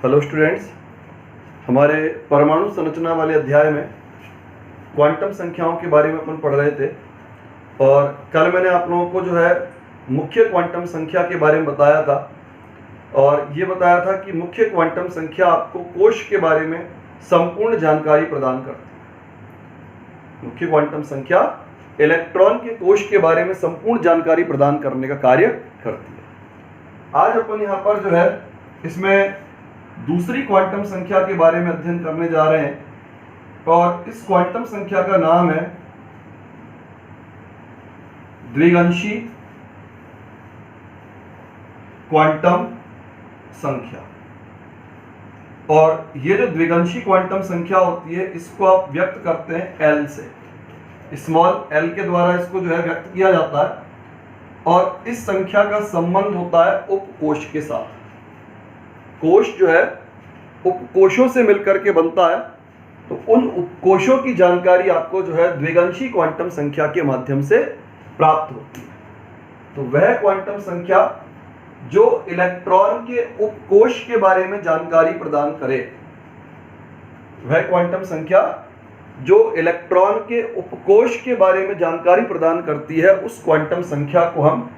Hello students, हमारे परमाणु संरचना वाले अध्याय में क्वांटम संख्याओं के बारे में अपन पढ़ रहे थे। और कल मैंने आप लोगों को जो है मुख्य क्वांटम संख्या के बारे में बताया था, और ये बताया था कि मुख्य क्वांटम संख्या आपको कोश के बारे में संपूर्ण जानकारी प्रदान करती है। मुख्य क्वांटम संख्या इलेक्ट्रॉन के कोश के बारे में संपूर्ण जानकारी प्रदान करने का कार्य करती है। आज अपन यहाँ पर जो है इसमें दूसरी क्वांटम संख्या के बारे में अध्ययन करने जा रहे हैं, और इस क्वांटम संख्या का नाम है द्विअंशी क्वांटम संख्या। और ये जो द्विअंशी क्वांटम संख्या होती है, इसको आप व्यक्त करते हैं एल से, स्मॉल एल के द्वारा इसको जो है व्यक्त किया जाता है। और इस संख्या का संबंध होता है उपकोश के साथ। कोश जो है उपकोशों से मिलकर के बनता है, तो उन उपकोशों की जानकारी आपको जो है द्विअंशी क्वांटम संख्या के माध्यम से प्राप्त होती है। तो वह क्वांटम संख्या जो इलेक्ट्रॉन के उपकोश के बारे में जानकारी प्रदान करे, वह क्वांटम संख्या जो इलेक्ट्रॉन के उपकोश के बारे में जानकारी प्रदान करती है, उस क्वांटम संख्या को हम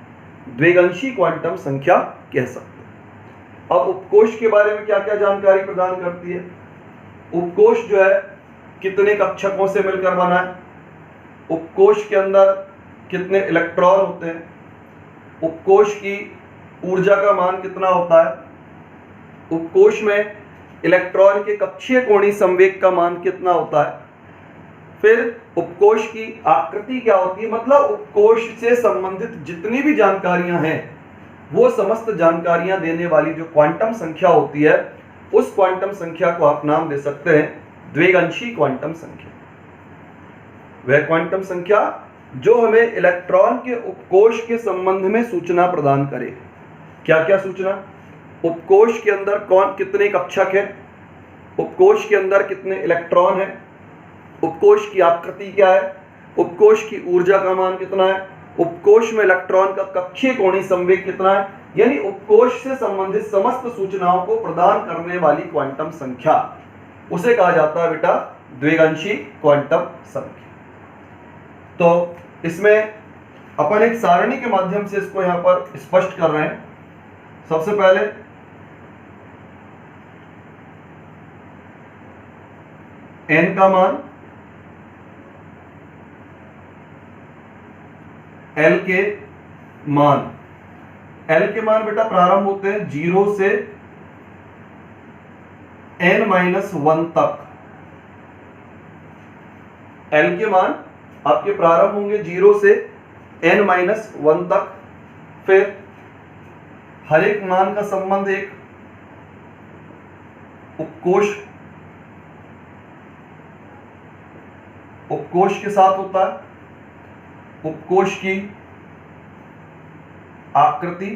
द्विअंशी क्वांटम संख्या कह सकते हैं। अब उपकोश के बारे में क्या क्या जानकारी प्रदान करती है? उपकोश जो है कितने कक्षकों से मिलकर बना है, उपकोश के अंदर कितने इलेक्ट्रॉन होते हैं, उपकोश की ऊर्जा का मान कितना होता है, उपकोश में इलेक्ट्रॉन के कक्षीय कोणीय संवेग का मान कितना होता है, फिर उपकोश की आकृति क्या होती है, मतलब उपकोश से संबंधित जितनी भी जानकारियां हैं, वो समस्त जानकारियां देने वाली जो क्वांटम संख्या होती है, उस क्वांटम संख्या को आप नाम दे सकते हैं द्विअंशी क्वांटम संख्या। वह क्वांटम संख्या जो हमें इलेक्ट्रॉन के उपकोश के संबंध में सूचना प्रदान करे। क्या क्या सूचना? उपकोश के अंदर कौन कितने कक्षक है, उपकोश के अंदर कितने इलेक्ट्रॉन है, उपकोश की आकृति क्या है, उपकोश की ऊर्जा का मान कितना है, उपकोश में इलेक्ट्रॉन का कक्षीय कोणीय संवेग कितना है, यानी उपकोश से संबंधित समस्त सूचनाओं को प्रदान करने वाली क्वांटम संख्या, उसे कहा जाता है बेटा द्विअंशी क्वांटम संख्या। तो इसमें अपन एक सारणी के माध्यम से इसको यहां पर स्पष्ट कर रहे हैं। सबसे पहले n का मान, l के मान, l के मान बेटा प्रारंभ होते हैं 0 से n-1 तक। l के मान आपके प्रारंभ होंगे 0 से n-1 तक। फिर हर एक मान का संबंध एक उपकोश के साथ होता है। उपकोश की आकृति,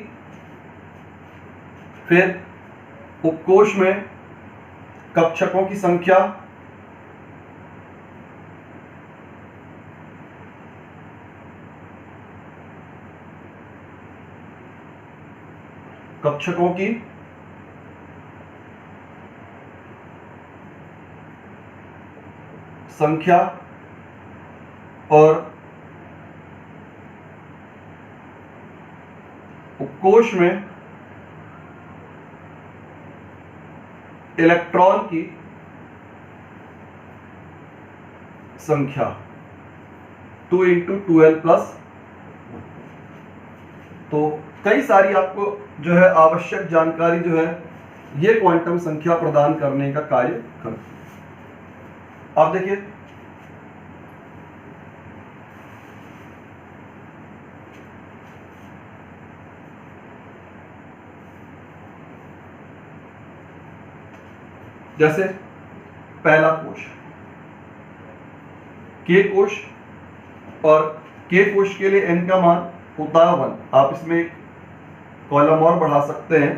फिर उपकोश में कक्षकों की संख्या, कक्षकों की संख्या, और उपकोश में इलेक्ट्रॉन की संख्या 2 × 2l+। तो कई सारी आपको जो है आवश्यक जानकारी जो है ये क्वांटम संख्या प्रदान करने का कार्य करती है। आप देखिए, जैसे पहला कोश के कोश, और के कोश के लिए n का मान होता है 1। आप इसमें एक कॉलम और बढ़ा सकते हैं,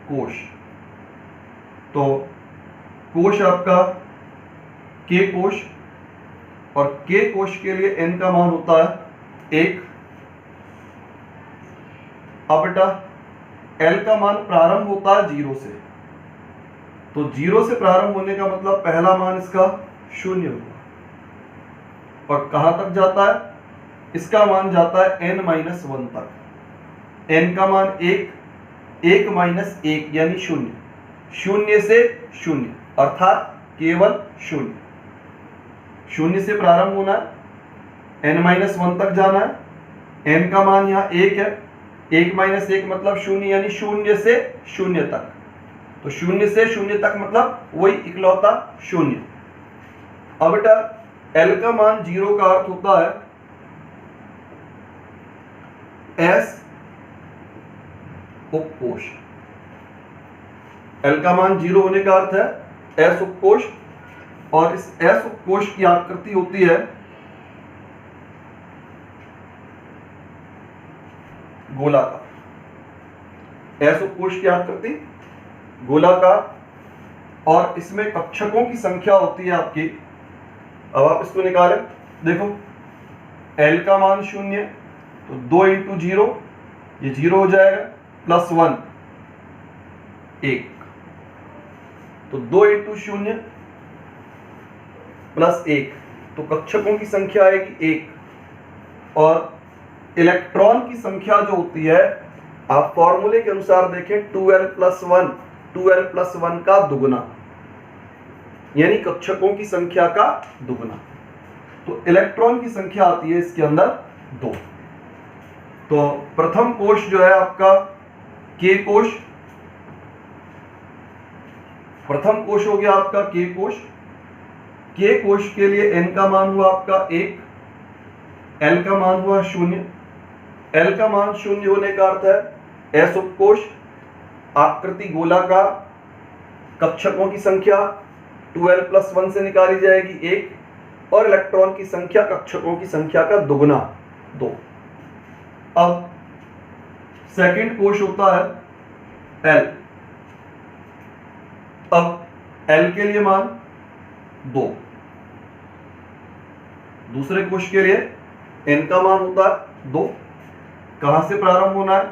कोश। तो कोश आपका के कोश, और के कोश के लिए n का मान होता है 1। अब बेटा L का मान प्रारंभ होता है 0 से, तो 0 से प्रारंभ होने का मतलब पहला मान इसका 0 होगा। और कहां तक जाता है? इसका मान जाता है n-1 तक। n का मान 1 माइनस 1 यानी 0, 0 से 0 अर्थात केवल 0। 0 से प्रारंभ होना है, n-1 तक जाना है। n का मान यहाँ 1 है, 1 माइनस 1 मतलब 0 यानी 0 से 0 तक। तो 0 से 0 तक मतलब वही इकलौता 0। अब बेटा L का मान 0 का अर्थ होता है S उपकोष। L का मान 0 होने का अर्थ है S उपकोष, और इस S उपकोष की आकृति होती है गोलाकार। S उपकोष की आकृति गोलाकार, और इसमें कक्षकों की संख्या होती है आपकी। अब आप इसको निकालें, देखो L का मान 0, तो 2 इंटू 0, ये 0 हो जाएगा, प्लस 1 1, तो 2 इंटू 0 प्लस 1, तो कक्षकों की संख्या आएगी 1। और इलेक्ट्रॉन की संख्या जो होती है, आप फॉर्मूले के अनुसार देखें, 2l प्लस 1, 2l प्लस 1 का दुगुना, यानी कक्षकों की संख्या का दुगुना। तो इलेक्ट्रॉन की संख्या आती है इसके अंदर 2। तो प्रथम कोश जो है आपका K कोश, प्रथम कोश हो गया आपका K कोश। K कोश के लिए n का मान हुआ आपका 1, L का मान हुआ 0। L का मान 0 होने का अर्थ है S उपकोष, आकृति गोलाकार, कक्षकों की संख्या 2l प्लस 1 से निकाली जाएगी 1, और इलेक्ट्रॉन की संख्या कक्षकों की संख्या का दुगुना 2। अब सेकंड कोश होता है L। अब L के लिए मान 2, दूसरे कोश के लिए n का मान होता है 2। कहां से प्रारंभ होना है?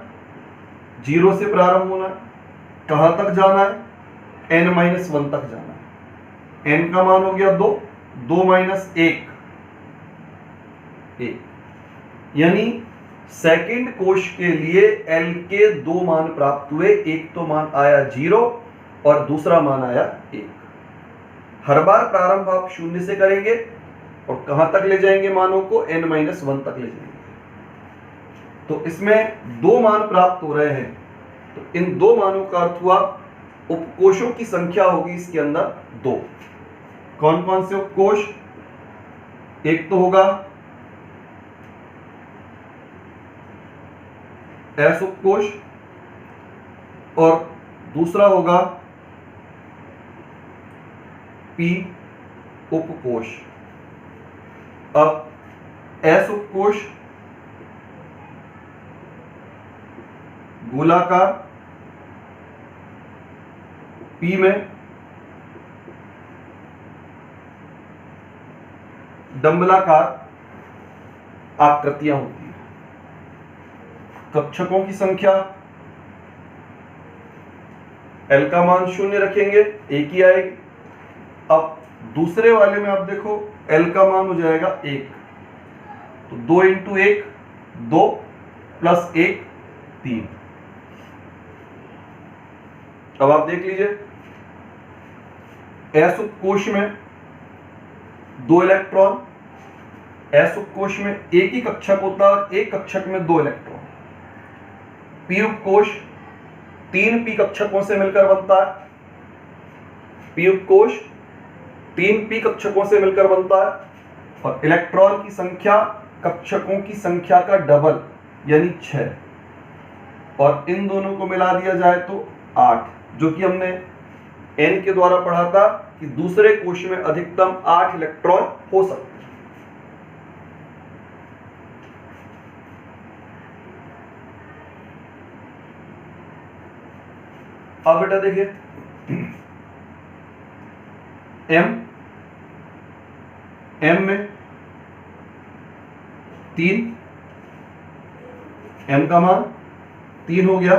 0 से प्रारंभ होना है। कहां तक जाना है? n-1 तक जाना है। n का मान हो गया 2, 2 माइनस 1 1, यानी सेकंड कोश के लिए L के 2 मान प्राप्त हुए। एक तो मान आया 0 और दूसरा मान आया 1। हर बार प्रारंभ आप 0 से करेंगे और कहां तक ले जाएंगे मानों को? n-1 तक ले जाएंगे। तो इसमें 2 मान प्राप्त हो रहे हैं, तो इन 2 मानों का अर्थ हुआ उपकोशों की संख्या होगी इसके अंदर 2। कौन कौन से उपकोश? एक तो होगा S उपकोश, और दूसरा होगा P उपकोश। अब S उपकोश गोलाकार, P में डंबलाकार आकृतियां होती हैं। कक्षकों की संख्या L का मान 0 रखेंगे, 1 ही आएगी। अब दूसरे वाले में आप देखो L का मान हो जाएगा 1, तो 2 इंटू 1 2 प्लस 1 3। अब आप देख लीजिए, S उपकोश में 2 इलेक्ट्रॉन, S उपकोश में एक ही कक्षक होता है और एक कक्षक में 2 इलेक्ट्रॉन। P उपकोष 3 P कक्षकों से मिलकर बनता है। P उपकोष 3 P कक्षकों से मिलकर बनता है, और इलेक्ट्रॉन की संख्या कक्षकों की संख्या का डबल यानी 6, और इन दोनों को मिला दिया जाए तो 8, जो कि हमने n के द्वारा पढ़ा था कि दूसरे कोश में अधिकतम 8 इलेक्ट्रॉन हो सकते हैं। अब बेटा देखिए, m में 3, m का मान 3 हो गया,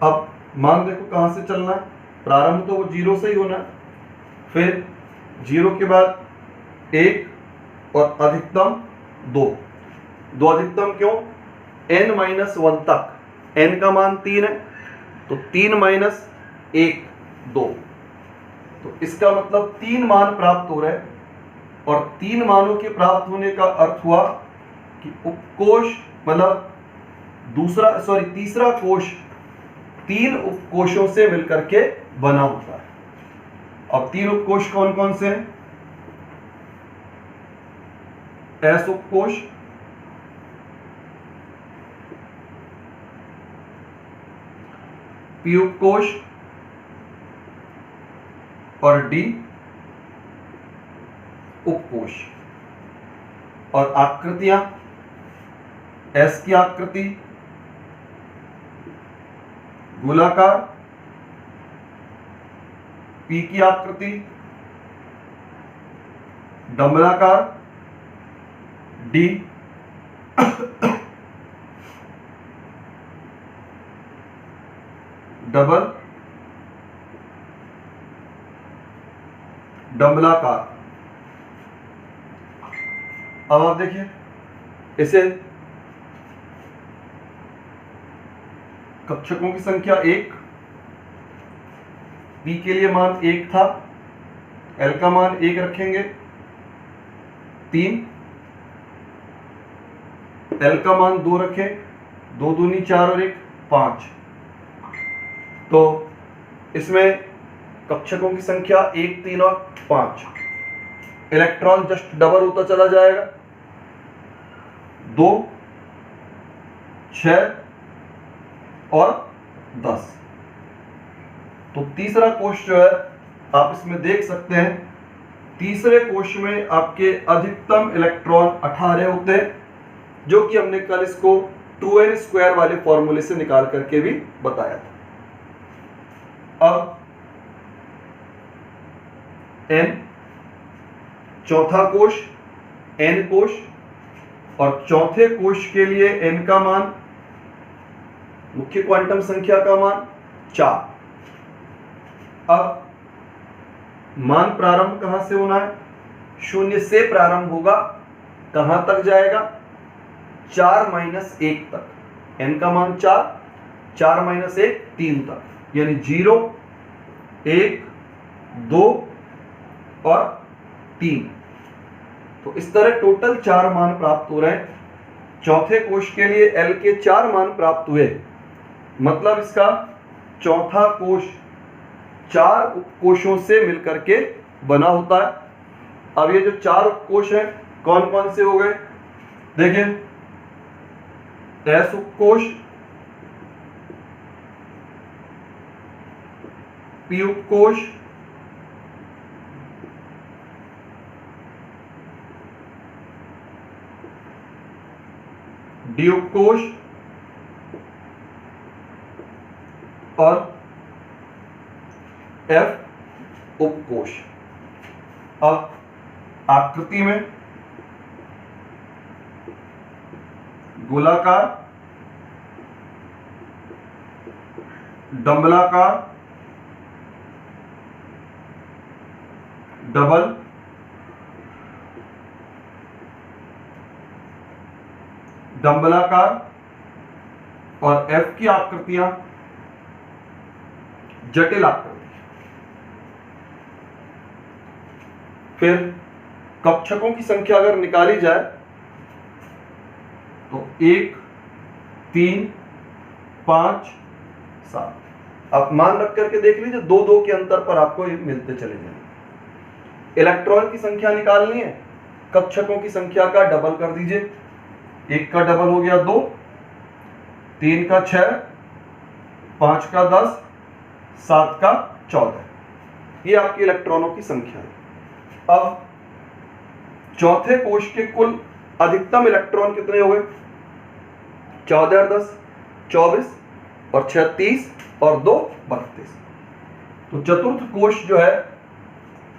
अब मान देखो कहाँ से चलना है, प्रारंभ तो वो 0 से ही होना है, फिर 0 के बाद 1 और अधिकतम 2। अधिकतम क्यों? n-1 तक, n का मान 3 है तो 3 माइनस 1 2, तो इसका मतलब 3 मान प्राप्त हो रहे हैं। और 3 मानों के प्राप्त होने का अर्थ हुआ कि उपकोष मतलब तीसरा कोष 3 उपकोषों से मिलकर के बना होता है। अब 3 उपकोष कौन कौन से हैं? एस उपकोष, पी उपकोष और डी उपकोष। और आकृतियां, एस की आकृति गोलाकार, पी की आकृति डंबलाकार, डी डबल डंबलाकार। अब आप देखिए इसे कक्षकों की संख्या 1, पी के लिए मान 1 था, एल का मान 1 रखेंगे, 3, एल का मान 2 रखें, 2 दूनी 4 और 1 5। तो इसमें कक्षकों की संख्या 1 3 और 5, इलेक्ट्रॉन जस्ट डबल होता चला जाएगा, 2 6 और 10। तो तीसरा कोष जो है आप इसमें देख सकते हैं, तीसरे कोष में आपके अधिकतम इलेक्ट्रॉन 18 होते हैं, जो कि हमने कल इसको 2n² वाले फॉर्मूले से निकाल करके भी बताया था। अब n चौथा कोष, n कोष, और चौथे कोष के लिए n का मान, मुख्य क्वांटम संख्या का मान 4। अब मान प्रारंभ कहां से होना है? 0 से प्रारंभ होगा, कहां तक जाएगा? 4 माइनस 1 तक। n का मान 4, 4 माइनस 1 3 तक, यानी 0 1 2 और 3। तो इस तरह टोटल 4 मान प्राप्त हो रहे हैं। चौथे कोष के लिए L के 4 मान प्राप्त हुए, मतलब इसका चौथा कोष 4 उपकोषों से मिलकर के बना होता है। अब ये जो 4 उपकोष हैं कौन कौन से हो गए? देखें, S उपकोष, P उपकोष, D उपकोष और F उपकोष। अब आकृति में गोलाकार, डंबलाकार, डबल, डंबलाकार और F की आकृतियां जटिल आकृति। फिर कक्षकों की संख्या अगर निकाली जाए तो 1 3 5 7। आप मान रख करके देख लीजिए, 2 2 के अंतर पर आपको ये मिलते चले जाएंगे। इलेक्ट्रॉन की संख्या निकालनी है, कक्षकों की संख्या का डबल कर दीजिए। 1 का डबल हो गया 2, 3 का 6, 5 का 10, 7 का 14। ये आपकी इलेक्ट्रॉनों की संख्या है। अब चौथे कोष के कुल अधिकतम इलेक्ट्रॉन कितने हो गए? 14 और 10 24 और 6 30 और 2 32। तो चतुर्थ कोष जो है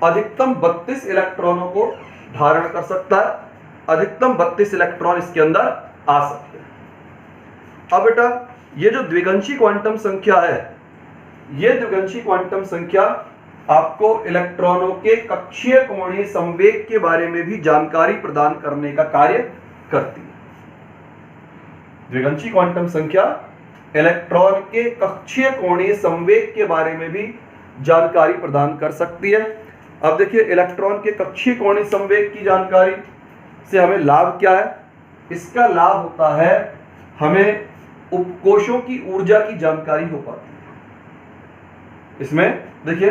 अधिकतम 32 इलेक्ट्रॉनों को धारण कर सकता है। अधिकतम 32 इलेक्ट्रॉन इसके अंदर आ सकते हैं। अब बेटा ये जो द्विगंशी क्वांटम संख्या है, ये द्विगंशी क्वांटम संख्या आपको इलेक्ट्रॉनों के कक्षीय कोणीय संवेग के बारे में भी जानकारी प्रदान करने का कार्य करती है। द्विगंशी क्वांटम संख्या इलेक्ट्रॉन के कक्षीय कोणीय संवेग के बारे में भी जानकारी प्रदान कर सकती है। अब देखिए, इलेक्ट्रॉन के कक्षीय कोणीय संवेग की जानकारी से हमें लाभ क्या है? इसका लाभ होता है हमें उपकोशों की ऊर्जा की जानकारी हो पाती है। इसमें देखिए,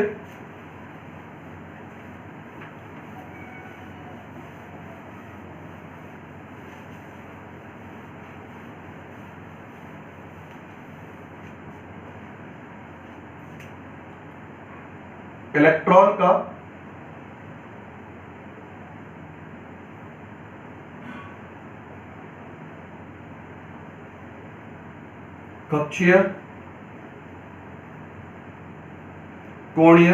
इलेक्ट्रॉन का कक्षीय कोणीय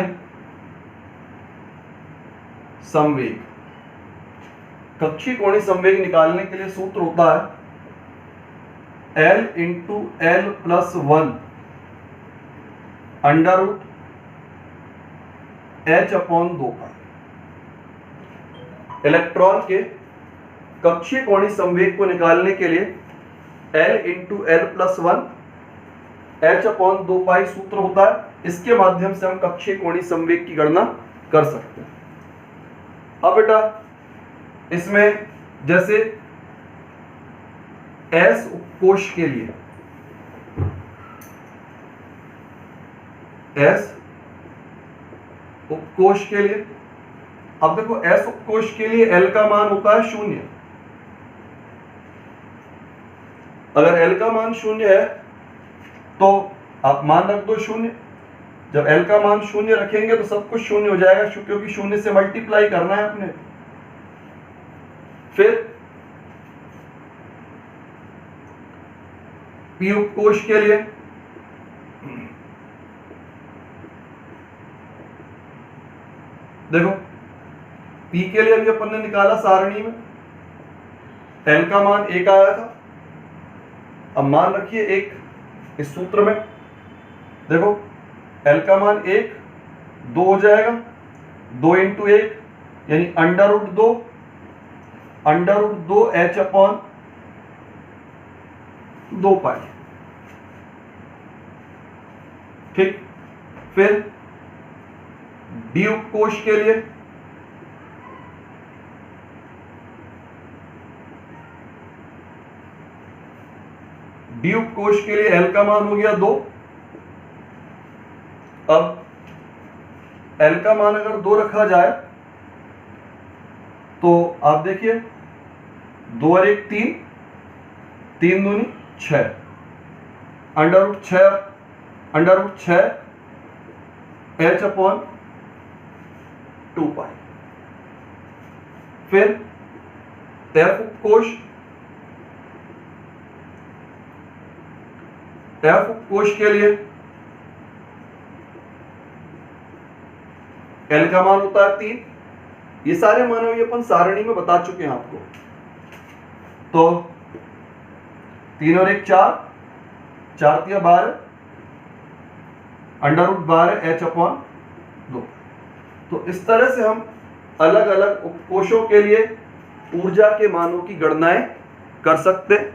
संवेग, कक्षीय कोणीय संवेग निकालने के लिए सूत्र होता है L into L plus 1 under root H upon 2 pi. Electron के कक्षीय कोणीय संवेग को निकालने के लिए L into L plus 1 H upon 2 pi सूत्र होता है। इसके माध्यम से हम कक्षीय कोणीय संवेग की गणना कर सकते हैं। अब बेटा, इसमें जैसे S उपकोश के लिए, S उपकोश के लिए, अब देखो S उपकोश के लिए L का मान होता है 0। अगर L का मान 0 है तो आप मान रख दो 0। जब L का मान 0 रखेंगे तो सब कुछ 0 हो जाएगा, क्योंकि 0 से मल्टीप्लाई करना है अपने। फिर P उपकोश के लिए देखो, P के लिए अभी अपन ने निकाला सारणी में, L का मान 1 आया था। अब मान रखिए 1 इस सूत्र में, देखो L का मान 1, 2 हो जाएगा, 2 इंटू 1 यानी अंडर रूट 2 H अपॉन 2 पाई। ठीक, फिर D उपकोश के लिए L का मान हो गया 2। अब L का मान अगर 2 रखा जाए तो आप देखिए 2 और 1 3, 3 दूनी 6, अंडर रूट 6 H अपॉन 2 पाई। फिर F उपकोश के लिए L का मान होता है 3। ये सारे मान अभी अपन सारणी में बता चुके हैं आपको। तो 3 और 1 4, 4 तिया 12, अंडर रूट 12 H अपॉन 2। तो इस तरह से हम अलग अलग उपकोशों के लिए ऊर्जा के मानों की गणनाएं कर सकते हैं।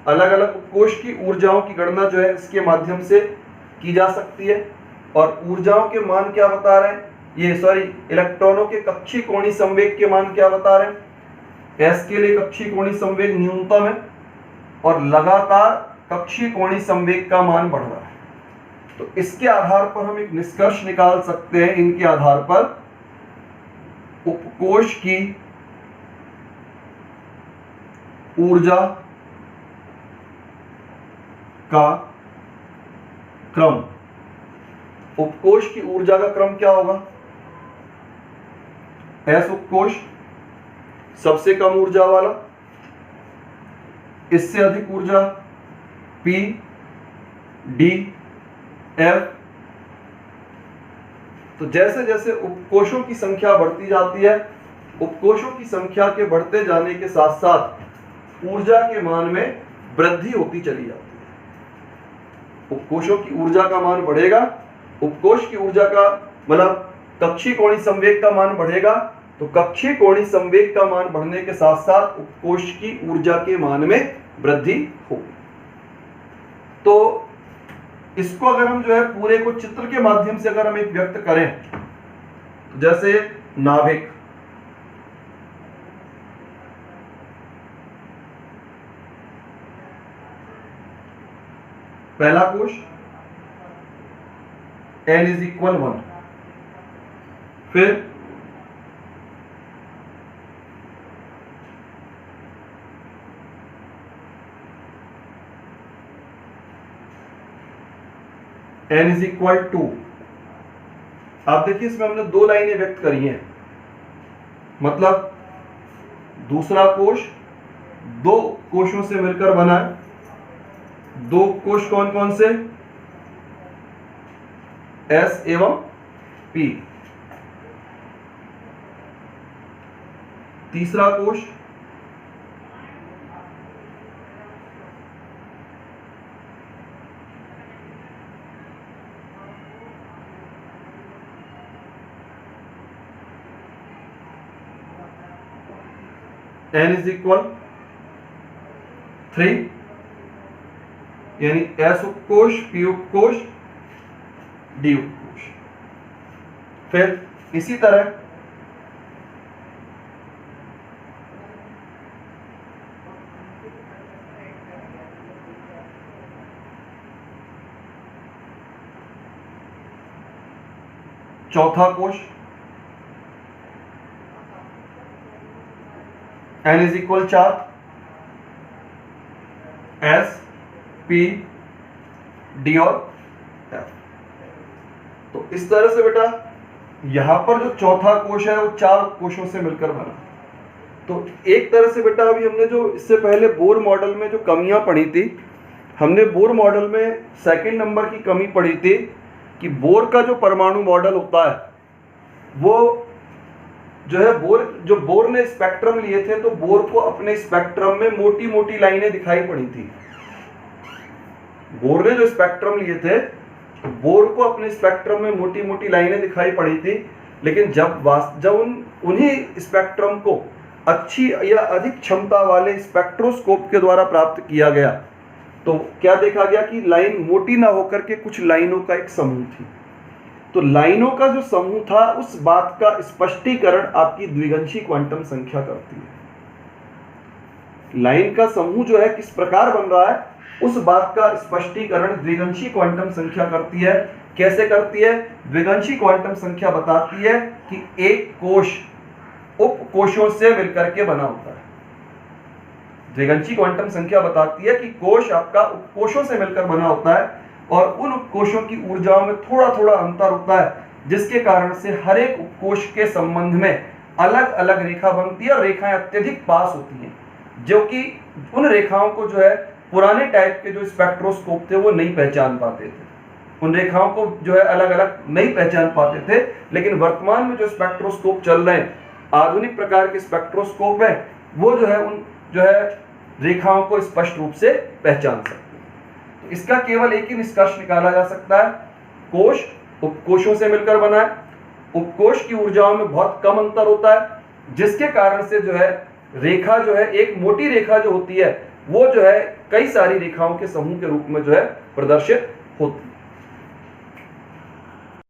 अलग अलग उपकोश की ऊर्जाओं की गणना जो है इसके माध्यम से की जा सकती है। और ऊर्जाओं के मान क्या बता रहे हैं, इलेक्ट्रॉनों के कक्षीय कोणीय संवेग के मान क्या बता रहे हैं। S के लिए कक्षीय कोणीय संवेग न्यूनतम है और लगातार कक्षीय कोणीय संवेग का मान बढ़ रहा है। तो इसके आधार पर हम एक निष्कर्ष निकाल सकते हैं। इनके आधार पर उपकोश की ऊर्जा का क्रम, उपकोश की ऊर्जा का क्रम क्या होगा। S उपकोश सबसे कम ऊर्जा वाला, इससे अधिक ऊर्जा P, D, F। तो जैसे जैसे उपकोशों की संख्या बढ़ती जाती है, उपकोशों की संख्या के बढ़ते जाने के साथ साथ ऊर्जा के मान में वृद्धि होती चली जाती है। उपकोशों की ऊर्जा का मान बढ़ेगा, उपकोश की ऊर्जा का मतलब कक्षीय कोणीय संवेग का मान बढ़ेगा, तो कक्षीय कोणीय संवेग का मान बढ़ने के साथ साथ उपकोश की ऊर्जा के मान में वृद्धि होगी। तो इसको अगर हम जो है पूरे को चित्र के माध्यम से अगर हम एक व्यक्त करें, जैसे नाभिक, पहला कोश n = 1, फिर n = 2। आप देखिए इसमें हमने दो लाइनें व्यक्त करी हैं, मतलब दूसरा कोश दो कोशों से मिलकर बना है। दो कोश कौन कौन से? S एवं P। तीसरा कोश n = 3, यानी S उपकोश, P उपकोश, D उपकोश। फिर इसी तरह चौथा कोश n = 4, S, P, D और F। तो इस तरह से बेटा यहां पर जो चौथा कोश है वो चार कोशों से मिलकर बना। तो एक तरह से बेटा अभी हमने जो इससे पहले बोर मॉडल में जो कमियां पढ़ी थी, हमने बोर मॉडल में सेकंड नंबर की कमी पढ़ी थी कि बोर का जो परमाणु मॉडल होता है वो जो है बोर ने स्पेक्ट्रम लिए थे, तो बोर को अपने स्पेक्ट्रम में मोटी मोटी लाइनें दिखाई पड़ी थी। बोर ने जो स्पेक्ट्रम लिए थे, तो बोर को अपने स्पेक्ट्रम में मोटी मोटी लाइनें दिखाई पड़ी थी, लेकिन जब उन्हीं स्पेक्ट्रम को अच्छी या अधिक क्षमता वाले स्पेक्ट्रोस्कोप के द्वारा प्राप्त किया गया, तो क्या देखा गया कि लाइन मोटी ना होकर के कुछ लाइनों का एक समूह थी। तो लाइनों का जो समूह था उस बात का स्पष्टीकरण आपकी द्विगंशी क्वांटम संख्या करती है। लाइन का समूह जो है किस प्रकार बन रहा है उस बात का स्पष्टीकरण द्विगंशी क्वांटम संख्या करती है। कैसे करती है? द्विगंशी क्वांटम संख्या बताती है कि एक कोश उपकोशों से मिलकर के बना होता है। द्विगंशी क्वांटम संख्या बताती है कि कोश आपका उपकोशों से मिलकर बना होता है और उन उपकोशों की ऊर्जाओं में थोड़ा थोड़ा अंतर होता है, जिसके कारण से हर एक उपकोश के संबंध में अलग अलग रेखा बनती है और रेखाएं अत्यधिक पास होती हैं, जो कि उन रेखाओं को जो है पुराने टाइप के जो स्पेक्ट्रोस्कोप थे वो नहीं पहचान पाते थे। उन रेखाओं को जो है अलग अलग नहीं पहचान पाते थे, लेकिन वर्तमान में जो स्पेक्ट्रोस्कोप चल रहे हैं, आधुनिक प्रकार के स्पेक्ट्रोस्कोप है, वो जो है उन जो है रेखाओं को स्पष्ट रूप से पहचान सकते हैं। तो इसका केवल एक ही निष्कर्ष निकाला जा सकता है, कोश उपकोशों से मिलकर बना है, उपकोश की ऊर्जाओं में बहुत कम अंतर होता है, जिसके कारण से जो है रेखा जो है एक मोटी रेखा जो होती है वो जो है कई सारी रेखाओं के समूह के रूप में जो है प्रदर्शित होती है।